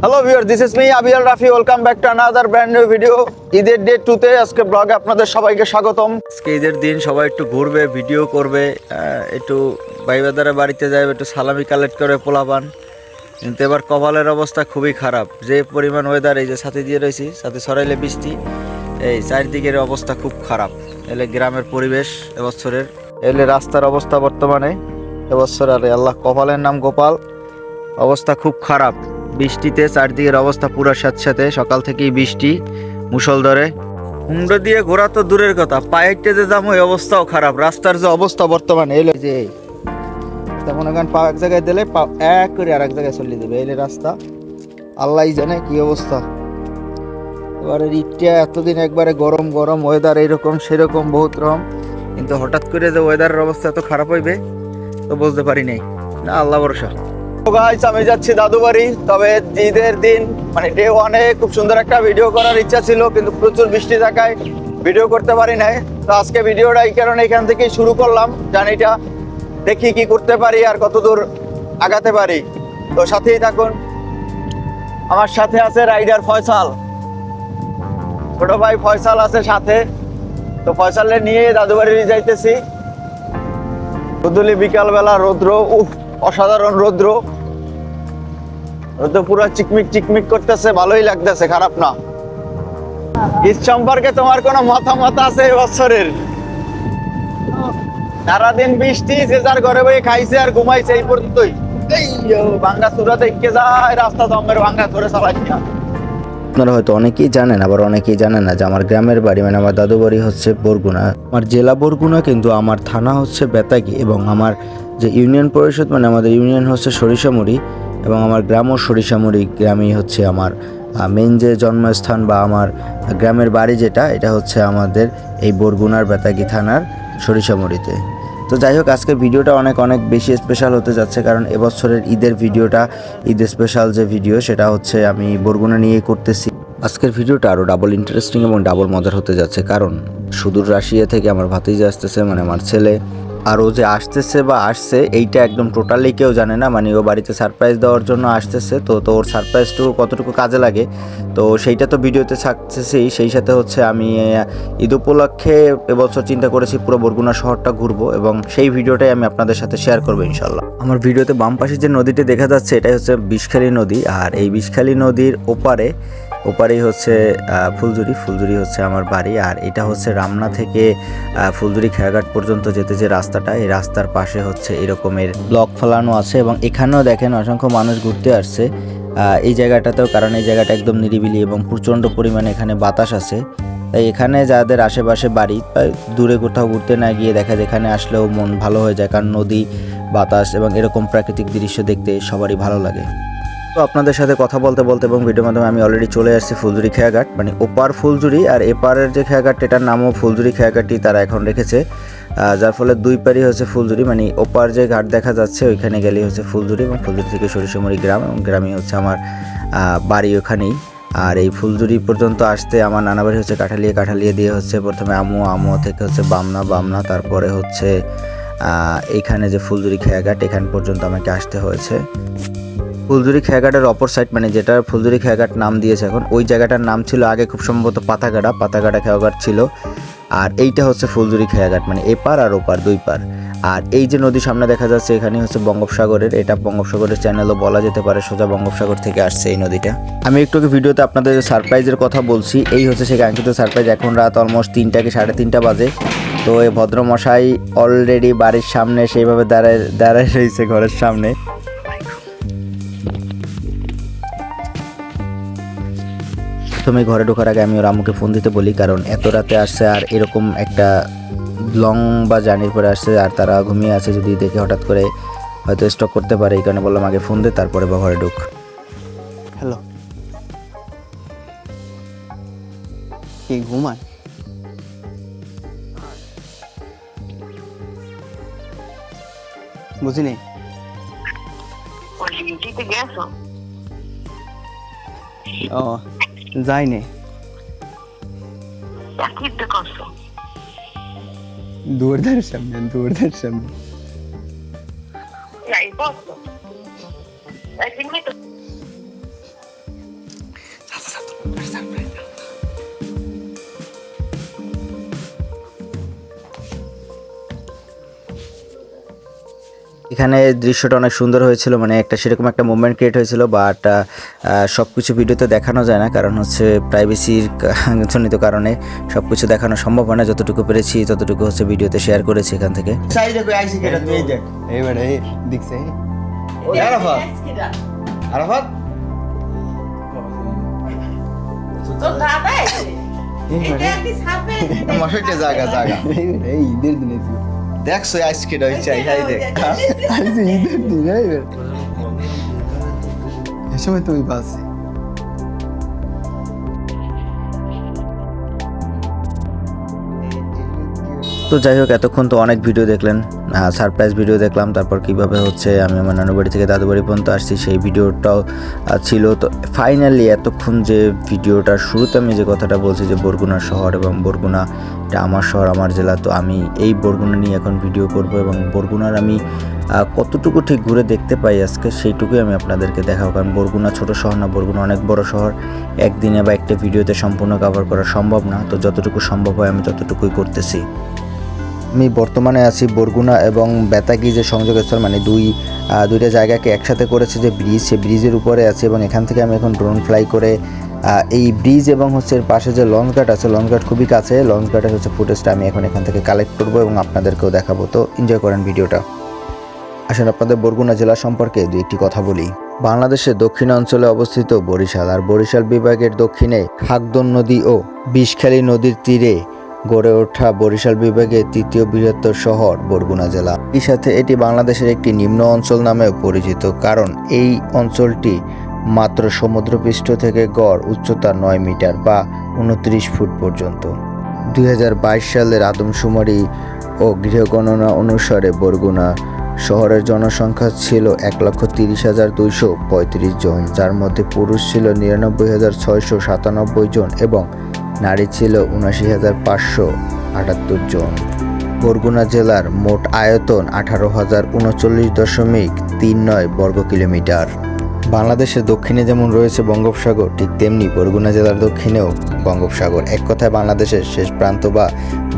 Hello viewer, this is me Abiyal Rafi. Welcome back to another brand new video. ঈদের day 2 তে আজকে ব্লগে আপনাদের সবাইকে স্বাগতম। আজকে ঈদের দিন, সবাই একটু ঘুরবে, ভিডিও করবে, একটু ভাইবাদারের বাড়িতে যাবে, একটু সালামি কালেক্ট করে পোলাপান। কিন্তু এবার কপালের অবস্থা খুবই খারাপ। যে পরিমাণ ওয়েদার, এই যে ছাতি দিয়ে রয়েছি, ছাতি সরাইলে বৃষ্টি, এই চারিদিকের অবস্থা খুব খারাপ। এলে গ্রামের পরিবেশ এবছরের, এলে রাস্তার অবস্থা বর্তমানে এবছর। আরে আল্লাহ, কপালের নাম গোপাল, অবস্থা খুব খারাপ। বৃষ্টিতে চারদিকের অবস্থা পুরো স্যাঁতস্যাঁতে, সকাল থেকেই বৃষ্টি মুষলধারে। হুন্ডো দিয়ে ঘোরা তো দূরের কথা, পায়ে হেঁটে যাবো এই অবস্থাও খারাপ। রাস্তার যে অবস্থা বর্তমানে, এলে যে তেমন এখন পা এক জায়গায় দিলে পা এক করে আর এক জায়গায় চলে দেবে, এলে রাস্তা আল্লাহই জানে কি অবস্থা। এবারে ঈদটা এতদিন একবারে গরম গরম ওয়েদার, এইরকম সেরকম বহুত রকম, কিন্তু হঠাৎ করে যে ওয়েদারের অবস্থা এত খারাপ হইবে তো বুঝতে পারি নাই। না, আল্লাহ ভরসা। গাইস, আমি যাচ্ছি দাদু বাড়ি। তবে ঈদের দিন মানে ডে 1-এ খুব সুন্দর একটা ভিডিও করার ইচ্ছা ছিল, কিন্তু প্রচুর বৃষ্টি থাকায় ভিডিও করতে পারি নাই। তো আজকে ভিডিওটা এই কারণে এখান থেকেই শুরু করলাম, জানিটা দেখি কি করতে পারি আর কতদূর আগাতে পারি। তো সাথেই থাকুন। আমার সাথে আছে রাইডার ফয়সাল, ছোট ভাই ফয়সাল আছে সাথে। তো ফয়সালে নিয়ে দাদু বাড়ি যাইতেছি। বিকালবেলা রৌদ্র, অসাধারণ রৌদ্র, পুরো চিকমিক চিকমিক করতেছে, ভালোই লাগতেছে, খারাপ না। ঈদ সম্পর্কে তোমার কোনো মতামত আছে এবছরের? সারাদিন বৃষ্টি, যে যার ঘরে বসে খাইছে আর ঘুমাইছে, এই পর্যন্তই। ভাঙ্গা চূড়া দেখতে যায়, রাস্তা দমের ভাঙ্গা ধরে চালাইছে। আপনারা হয়তো অনেকেই জানেন, আবার অনেকেই জানেন না যে আমার গ্রামের বাড়ি মানে আমার দাদু বাড়ি হচ্ছে বরগুনা। আমার জেলা বরগুনা, কিন্তু আমার থানা হচ্ছে বেতাগী, এবং আমার যে ইউনিয়ন পরিষদ মানে আমাদের ইউনিয়ন হচ্ছে সরিষামুড়ি, এবং আমার গ্রামও সরিষামুড়ি। গ্রামই হচ্ছে আমার মেইন যে জন্মস্থান বা আমার গ্রামের বাড়ি যেটা, এটা হচ্ছে আমাদের এই বরগুনার বেতাগী থানার সরিষামুড়িতে। তো যাই হোক, আজকের ভিডিওটা অনেক অনেক বেশি স্পেশাল হতে যাচ্ছে, কারণ এবছরের ঈদের ভিডিওটা, ঈদ স্পেশাল যে ভিডিও, সেটা হচ্ছে আমি বরগুনা নিয়েই করতেছি। আজকের ভিডিওটা আরও ডাবল ইন্টারেস্টিং এবং ডাবল মজার হতে যাচ্ছে, কারণ সুদূর রাশিয়া থেকে আমার ভাতিজা আসতেছে, মানে আমার ছেলে। আর ও যে আসতেছে বা আসছে এইটা একদম টোটালি কেউ জানে না, মানে ও বাড়িতে সারপ্রাইজ দেওয়ার জন্য আসতেছে। তো ওর সারপ্রাইজটুকু কতটুকু কাজে লাগে তো সেইটা তো ভিডিওতে থাকতেছেই। সেই সাথে হচ্ছে আমি ঈদ উপলক্ষে এবছর চিন্তা করেছি পুরো বরগুনা শহরটা ঘুরবো, এবং সেই ভিডিওটাই আমি আপনাদের সাথে শেয়ার করবো ইনশাল্লাহ। আমার ভিডিওতে বাম পাশে যে নদীটি দেখা যাচ্ছে, এটাই হচ্ছে বিষখালী নদী। আর এই বিষখালী নদীর ওপারেই হচ্ছে ফুলজুরি হচ্ছে আমার বাড়ি। আর এটা হচ্ছে রামনা থেকে ফুলজুরি খেয়াঘাট পর্যন্ত যেতে যে রাস্তাটা, এই রাস্তার পাশে হচ্ছে এরকমের ব্লক ফেলানো আছে, এবং এখানেও দেখেন অসংখ্য মানুষ ঘুরতে আসছে এই জায়গাটাতেও, কারণ এই জায়গাটা একদম নিরিবিলি এবং প্রচণ্ড পরিমাণে এখানে বাতাস আছে। তাই এখানে যাদের আশেপাশে বাড়ি, দূরে কোথাও ঘুরতে না গিয়ে দেখা যায় এখানে আসলেও মন ভালো হয়ে যায়, কারণ নদী, বাতাস এবং এরকম প্রাকৃতিক দৃশ্য দেখতে সবারই ভালো লাগে। তো আপনাদের সাথে কথা বলতে বলতে এবং ভিডিওর মাধ্যমে আমি অলরেডি চলে আসছি ফুলজুরি খেয়াঘাট, মানে ওপার ফুলজুরি আর এপারের যে খেয়াঘাট, এটার নামও ফুলজুরি খেয়াঘাটই তারা এখন রেখেছে, যার ফলে দুই পারই হচ্ছে ফুলজুরি। মানে ওপার যে ঘাট দেখা যাচ্ছে ওইখানে গেলেই হচ্ছে ফুলজুরি, এবং ফুলজুরি থেকে সরিষামুড়ি গ্রাম, এবং গ্রামই হচ্ছে আমার বাড়ি ওখানেই। আর এই ফুলজুরি পর্যন্ত আসতে আমার নানা বাড়ি হচ্ছে কাঠালিয়া দিয়ে হচ্ছে প্রথমে আমুয়া থেকে হচ্ছে বামনা, তারপরে হচ্ছে এইখানে যে ফুলজুরি খেয়াঘাট, এখান পর্যন্ত আমাকে আসতে হয়েছে। ফুলজুরি খেয়াঘাটের অপর সাইড, মানে যেটা ফুলজুরি খেয়াঘাট নাম দিয়েছে এখন, ওই জায়গাটার নাম ছিল আগে খুব সম্ভবত পাতাগাড়া খেয়াঘাট ছিল। আর এইটা হচ্ছে ফুলজুরি খেয়াঘাট, মানে এপার আর ওপার দুই পার। আর এই যে নদী সামনে দেখা যাচ্ছে, এখানে হচ্ছে বঙ্গোপসাগরের, এটা বঙ্গোপসাগরের চ্যানেলও বলা যেতে পারে, সোজা বঙ্গোপসাগর থেকে আসছে এই নদীটা। আমি একটু ভিডিওতে আপনাদের সারপ্রাইজের কথা বলছি, এই হচ্ছে সেই কাঙ্ক্ষিত সারপ্রাইজ। এখন রাত অলমোস্ট 3টা কি 3:30 বাজে। তো এই ভদ্রমশাই অলরেডি বাড়ির সামনে সেইভাবে দাঁড়ায় রয়েছে ঘরের সামনে। প্রথমে ঘরে ঢোকার আগে আমি ওর আম্মুকে ফোন দিতে বলি, কারণ এত রাতে আসছে আর এরকম একটা লং বা জার্নির পরে আসছে, আর তারা ঘুমিয়ে আছে, যদি দেখে হঠাৎ করে হয়তো স্টক করতে পারে, এই কারণে বললাম আগে ফোন দে, তারপরে বা ঘরে ঢুক। হ্যালো, কি ঘুমায়? বুঝিনি। ও যাইনি, দুয়ারদার সামনে এখানে দৃশ্যটা অনেক সুন্দর হয়েছিল, মানে একটা সেরকম একটা মুভমেন্ট ক্রিয়েট হয়েছিল, বাট সব কিছু ভিডিওতে দেখানো যায় না, কারণ হচ্ছে প্রাইভেসির জনিত কারণে সব কিছু দেখানো সম্ভব হয় না। যতটুকু পেরেছি ততটুকু হচ্ছে ভিডিওতে শেয়ার করেছি এখান থেকে। সাইডে কই আইছি কেটা তুই দেখ এইবারে দেখছে আরাফাত আরাফাত তো দাদা এসে এটা কি ছাপে মশাইতে জায়গা জায়গা এই ঈদের দিনে দেখছো আইছি কেটা হইছে আই দেখ আইছে ঈদের দিনে এই সময় তুমি পাশে তো যাই হোক, এতক্ষণ তো অনেক ভিডিও দেখলেন, সারপ্রাইজ ভিডিও দেখলাম, তারপর কিভাবে হচ্ছে আমি আমার নানু বাড়ি থেকে দাদু বাড়ি পর্যন্ত আসছি সেই ভিডিওটাও ছিল। তো ফাইনালি এতক্ষণ যে ভিডিওটার শুরুতে আমি যে কথাটা বলছি যে বরগুনা শহর এবং বরগুনা এটা আমার শহর আমার জেলা, তো আমি এই বরগুনা নিয়ে এখন ভিডিও করব এবং বরগুনার আমি কতটুকু ঠিক ঘুরে দেখতে পাই আজকে সেইটুকুই আমি আপনাদেরকে দেখাবো। কারণ বরগুনা ছোট শহর না, বরগুনা অনেক বড় শহর, একদিনে বা একটা ভিডিওতে সম্পূর্ণ কভার করা সম্ভব না। তো যতটুকু সম্ভব হয় আমি ততটুকুই করতেছি। আমি বর্তমানে আছি বরগুনা এবং বেতাগী যে সংযোগস্থল, মানে দুইটা জায়গাকে একসাথে করেছে যে ব্রিজ, সেই ব্রিজের উপরে আছে এবং এখান থেকে আমি এখন ড্রোন ফ্লাই করে এই ব্রিজ এবং হচ্ছে এর পাশে যে লঞ্চ ঘাট আছে, লঞ্চ ঘাট খুবই কাছে, লঞ্চ ঘাটের হচ্ছে ফুটেজটা আমি এখন এখান থেকে কালেক্ট করবো এবং আপনাদেরকেও দেখাবো। তো এনজয় করেন ভিডিওটা। আসলে আপনাদের বরগুনা জেলা সম্পর্কে দুই একটি কথা বলি। বাংলাদেশের দক্ষিণাঞ্চলে অবস্থিত বরিশাল, আর বরিশাল বিভাগের দক্ষিণে খাগদন নদী ও বিষখালী নদীর তীরে গড়ে ওঠা বরিশাল বিভাগের তৃতীয় বৃহত্তর শহর বরগুনা জেলা। এই সাথে এটি বাংলাদেশের একটি নিম্ন অঞ্চল নামেও পরিচিত, কারণ এই অঞ্চলটি মাত্র সমুদ্রপৃষ্ঠ থেকে গড় উচ্চতা 9 মিটার বা 29 ফুট পর্যন্ত। 2022 সালের আদমশুমারি ও গৃহগণনা অনুসারে বরগুনা শহরের জনসংখ্যা ছিল 1,30,235 জন, যার মধ্যে পুরুষ ছিল 99,697 জন এবং নারী ছিল 79,578 জন। বরগুনা জেলার মোট আয়তন 18,039.39 বর্গ কিলোমিটার। বাংলাদেশের দক্ষিণে যেমন রয়েছে বঙ্গোপসাগর, ঠিক তেমনি বরগুনা জেলার দক্ষিণেও বঙ্গোপসাগর। এক কথায় বাংলাদেশের শেষ প্রান্ত বা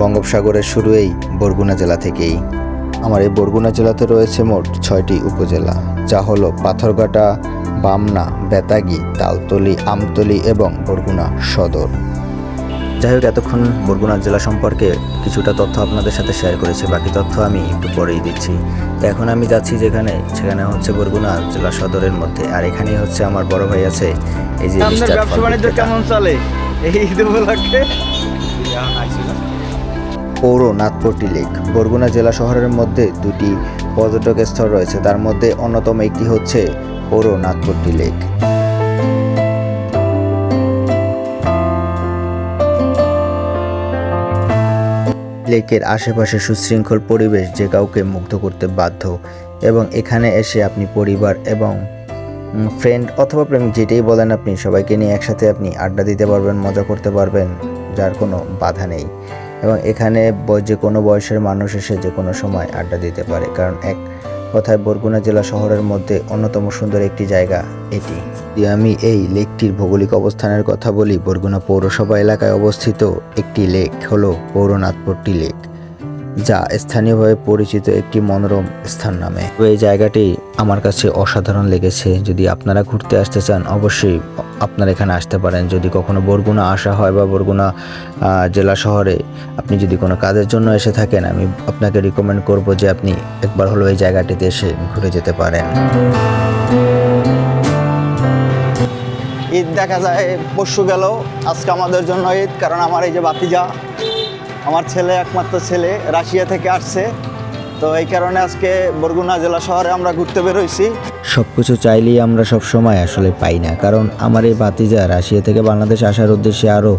বঙ্গোপসাগরের শুরু এই বরগুনা জেলা থেকেই। আমার এই বরগুনা জেলাতে রয়েছে মোট 6টি উপজেলা, যা হলো পাথরঘাটা, বামনা, বেতাগী, তালতলী, আমতলী এবং বরগুনা সদর। যাই হোক, এতক্ষণ বরগুনা জেলা সম্পর্কে কিছুটা তথ্য আপনাদের সাথে শেয়ার করেছি, বাকি তথ্য আমি একটু পরেই দিচ্ছি। তো এখন আমি যাচ্ছি সেখানে হচ্ছে বরগুনা জেলা সদরের মধ্যে, আর এখানেই হচ্ছে আমার বড় ভাই আছে। এই যে ব্যবসা বাণিজ্য কেমন চলে এই ঈদ উপলক্ষে? পৌর নাথপট্টি লেক। বরগুনা জেলা শহরের মধ্যে দুটি পর্যটক স্থল রয়েছে, তার মধ্যে অন্যতম একটি হচ্ছে পৌর নাথপট্টি লেক। লেকের আশেপাশে সুশৃঙ্খল পরিবেশ যে কাউকে মুগ্ধ করতে বাধ্য, এবং এখানে এসে আপনি পরিবার এবং ফ্রেন্ড অথবা প্রেমিক যেটাই বলেন আপনি সবাইকে নিয়ে একসাথে আপনি আড্ডা দিতে পারবেন, মজা করতে পারবেন, যার কোনো বাধা নেই। এবং এখানে যে কোনো বয়সের মানুষ এসে যে কোনো সময় আড্ডা দিতে পারে, কারণ এক কথায় বরগুনা জেলা শহরের মধ্যে অন্যতম সুন্দর একটি জায়গা এটি। যদি আমি এই লেকটির ভৌগোলিক অবস্থানের কথা বলি, বরগুনা পৌরসভা এলাকায় অবস্থিত একটি লেক হলো পৌর নাথপট্টি লেক, যা স্থানীয়ভাবে পরিচিত একটি মনোরম স্থান নামে। তো এই জায়গাটি আমার কাছে অসাধারণ লেগেছে। যদি আপনারা ঘুরতে আসতে চান অবশ্যই আপনারা এখানে আসতে পারেন। যদি কখনো বরগুনা আসা হয় বা বরগুনা জেলা শহরে আপনি যদি কোনো কাজের জন্য এসে থাকেন, আমি আপনাকে রিকমেন্ড করব যে আপনি একবার হলো এই জায়গাটিতে এসে ঘুরে যেতে পারেন। ঈদ দেখা যায় পরশু গেল, আজকে আমাদের জন্য ঈদ, কারণ আমার এই যে বাতিজা, আমার ছেলে, একমাত্র ছেলে রাশিয়া থেকে আসছে, তো এই কারণে আজকে বরগুনা জেলা শহরে আমরা ঘুরতে বেরোইছি। সব কিছু চাইলেই আমরা সব সময় আসলে পাই না, কারণ আমার এই ভাতিজা রাশিয়া থেকে বাংলাদেশ আসার উদ্দেশ্যে আরও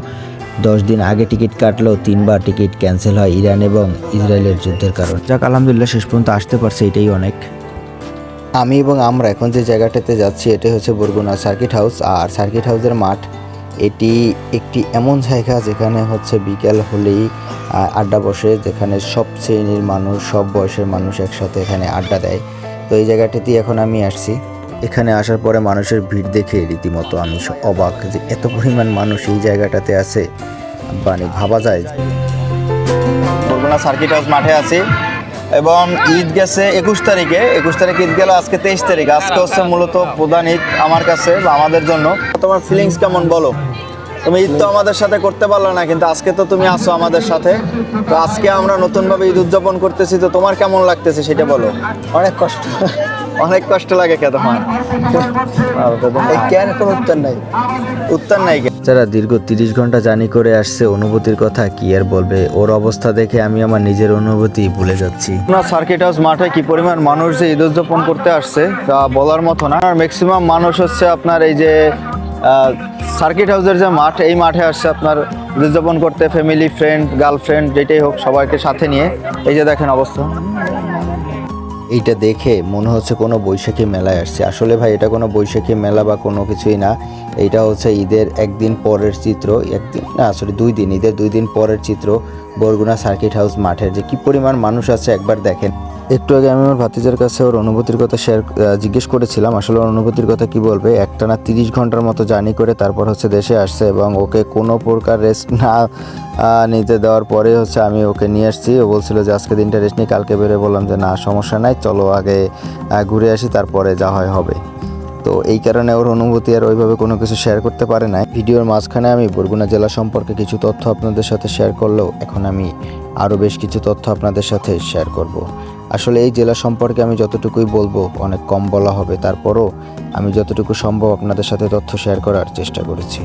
10 দিন আগে টিকিট কাটলেও 3বার টিকিট ক্যান্সেল হয় ইরান এবং ইসরায়েলের যুদ্ধের কারণে। যাক, আলহামদুলিল্লাহ শেষ পর্যন্ত আসতে পারছে, এটাই অনেক। আমি এবং আমরা এখন যে জায়গাটাতে যাচ্ছি এটি হচ্ছে বরগুনা সার্কিট হাউস, আর সার্কিট হাউসের মাঠ। এটি একটি এমন জায়গা যেখানে হচ্ছে বিকেল হলেই আড্ডা বসে, যেখানে সব শ্রেণীর মানুষ, সব বয়সের মানুষ একসাথে এখানে আড্ডা দেয়। তো এই জায়গাটিতে এখন আমি আসছি। এখানে আসার পরে মানুষের ভিড় দেখে রীতিমতো আমি অবাক যে এত পরিমাণ মানুষ এই জায়গাটাতে আছে, মানে ভাবা যায়। বরগুনা সার্কিট হাউস মাঠে আছি এবং ঈদ গেছে 21 তারিখে ঈদ গেল আজকে 23 তারিখ। আজকে হচ্ছে মূলত প্রধান ঈদ আমার কাছে বা আমাদের জন্য। তোমার ফিলিংস কেমন বলো? তুমি ঈদ তো আমাদের সাথে করতে পারলো না, কিন্তু আজকে তো তুমি আসো আমাদের সাথে। তো আজকে আমরা নতুনভাবে ঈদ উদযাপন করতেছি, তো তোমার কেমন লাগতেছে সেটা বলো। অনেক কষ্ট। অনেক কষ্ট লাগে কে তোমার? এই কেন কোনো উত্তর নাই। উত্তর নাই কে? যারা দীর্ঘ 30 ঘন্টা জার্নি করে আসছে, অনুভূতির কথা কি আর বলবে। ওর অবস্থা দেখে আমি আমার নিজের অনুভূতি ভুলে যাচ্ছি। আপনার সার্কিট হাউস মাঠে কি পরিমাণ মানুষ যে ঈদ উদযাপন করতে আসছে তা বলার মতো না। আর ম্যাক্সিমাম মানুষ হচ্ছে আপনার এই যে সার্কিট হাউসের যে মাঠ, এই মাঠে আসছে আপনার ঈদ উদযাপন করতে, ফ্যামিলি, ফ্রেন্ড, গার্লফ্রেন্ড যেটাই হোক সবাইকে সাথে নিয়ে। এই যে দেখেন অবস্থা, এইটা দেখে মনে হচ্ছে কোনো বৈশাখী মেলায় আসছে। আসলে ভাই এটা কোনো বৈশাখী মেলা বা কোনো কিছুই না। এইটা হচ্ছে ঈদের একদিন পরের চিত্র, একদিন না সরি 2 দিন, ঈদের 2 দিন পরের চিত্র বরগুনা সার্কিট হাউস মাঠের যে কি পরিমাণ মানুষ আছে একবার দেখেন। একটু আগে আমি আমার ভাতিজার কাছে ওর অনুভূতির কথা জিজ্ঞেস করেছিলাম, আসলে ওর অনুভূতির কথা কি বলবে। একটানা 30 ঘন্টার মতো জার্নি করে তারপর হচ্ছে দেশে আসছে এবং ওকে কোনো প্রকার রেস্ট না নিতে দেওয়ার পরে হচ্ছে আমি ওকে নিয়ে আসছি। ও বলছিল যে আজকে দিনটা রেস্ট নিই, কালকে বেরোয়। বললাম যে না সমস্যা নাই, চলো আগে ঘুরে আসি, তারপরে যা হয় হবে। তো এই কারণে ওর অনুভূতি আর ওইভাবে কোনো কিছু শেয়ার করতে পারে না। ভিডিওর মাঝখানে আমি বরগুনা জেলা সম্পর্কে কিছু তথ্য আপনাদের সাথে শেয়ার করলেও এখন আমি আরও বেশ কিছু তথ্য আপনাদের সাথে শেয়ার করব। আসলে এই জেলা সম্পর্কে আমি যতটুকুই বলবো অনেক কম বলা হবে, তারপরও আমি যতটুকু সম্ভব আপনাদের সাথে তথ্য শেয়ার করার চেষ্টা করেছি।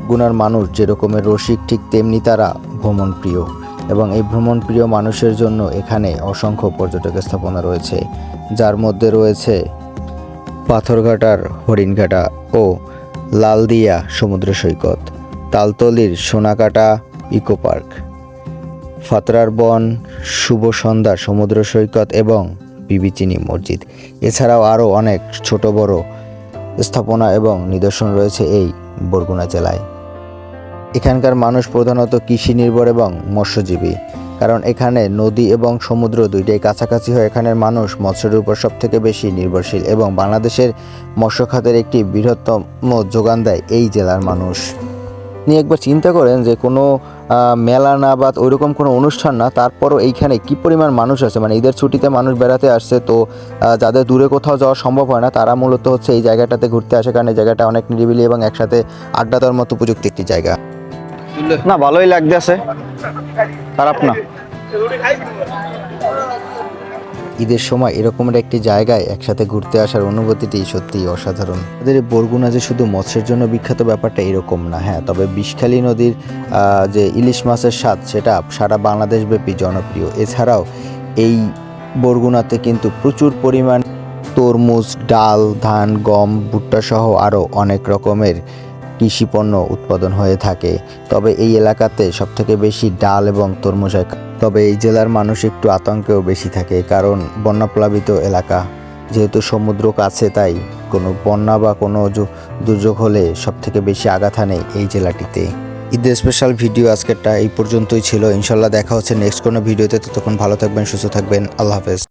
গুনার মানুষ যেরকমের রসিক, ঠিক তেমনি তারা ভ্রমণ প্রিয় এবং এই ভ্রমণ প্রিয় মানুষের জন্য এখানে অসংখ্য পর্যটক স্থাপনা রয়েছে, যার মধ্যে রয়েছে পাথরঘাটার হরিণঘাটা ও লালদিয়া সমুদ্র সৈকত, তালতলির সোনাকাটা ইকো পার্ক, ফাতরার বন শুভ সন্ধ্যা সমুদ্র সৈকত এবং বিবিচিনি মসজিদ। এছাড়াও আরও অনেক ছোট বড় স্থাপনা এবং নিদর্শন রয়েছে এই বরগুনা জেলায়। এখানকার মানুষ প্রধানত কৃষি নির্ভর এবং মৎস্যজীবী, কারণ এখানে নদী এবং সমুদ্র দুইটাই কাছাকাছি হয়। এখানের মানুষ মৎস্যের উপর সব থেকে বেশি নির্ভরশীল এবং বাংলাদেশের মৎস্য খাতের একটি বৃহত্তম যোগান দেয় এই জেলার মানুষ। নিয়ে একবার চিন্তা করেন যে কোনো মেলা না বা ওইরকম কোনো অনুষ্ঠান না, তারপরও এইখানে কি পরিমাণ মানুষ আছে। মানে ঈদের ছুটিতে মানুষ বেড়াতে আসছে, তো যাদের দূরে কোথাও যাওয়া সম্ভব হয় না তারা মূলত হচ্ছে এই জায়গাটাতে ঘুরতে আসে, কারণ এই জায়গাটা অনেক নিরিবিলি এবং একসাথে আড্ডা দেওয়ার মতো উপযুক্ত একটি জায়গা। না ভালোই লাগতেছে, খারাপ না। ঈদের সময় এরকমের একটি জায়গায় একসাথে ঘুরতে আসার অনুভূতিটি সত্যিই অসাধারণ। আমাদের এই বরগুনা যে শুধু মৎস্যের জন্য বিখ্যাত ব্যাপারটা এরকম না। হ্যাঁ, তবে বিষখালী নদীর যে ইলিশ মাছের স্বাদ সেটা সারা বাংলাদেশব্যাপী জনপ্রিয়। এছাড়াও এই বরগুনাতে কিন্তু প্রচুর পরিমাণ তরমুজ, ডাল, ধান, গম, ভুট্টা সহ আরও অনেক রকমের কৃষিপণ্য উৎপাদন হয়ে থাকে। তবে এই এলাকাতে সবথেকে বেশি ডাল এবং তরমুজ হয়। তবে এই জেলার মানুষ একটু আতঙ্কেও বেশি থাকে, কারণ বন্যাপ্লাবিত এলাকা, যেহেতু সমুদ্র কাছে, তাই কোনো বন্যা বা কোনো দুর্যোগ হলে সবথেকে বেশি আঘাত হানে এই জেলাটিতে। ঈদের স্পেশাল ভিডিও আজকেরটা এই পর্যন্তই ছিল। ইনশাল্লাহ দেখা হচ্ছে নেক্সট কোনো ভিডিওতে। ততক্ষণ ভালো থাকবেন, সুস্থ থাকবেন। আল্লাহ হাফেজ।